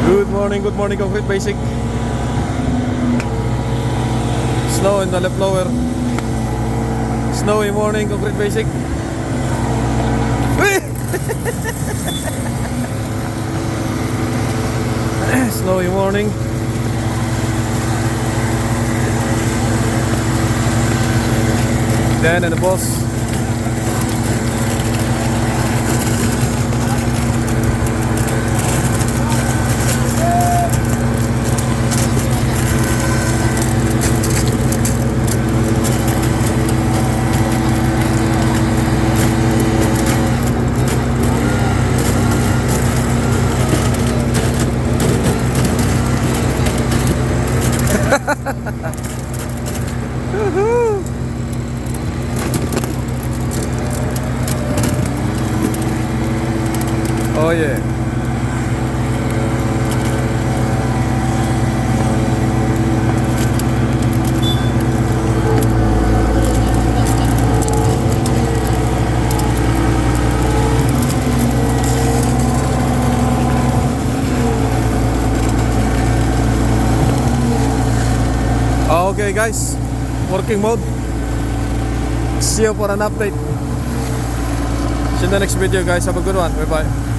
Good morning, Concrete Basic. Snow in the left lower. Snowy morning, Concrete Basic. Snowy morning. Dan and the boss. Oh yeah. Okay guys, working mode. See you for an update. See you in the next video guys. Have a good one. Bye bye.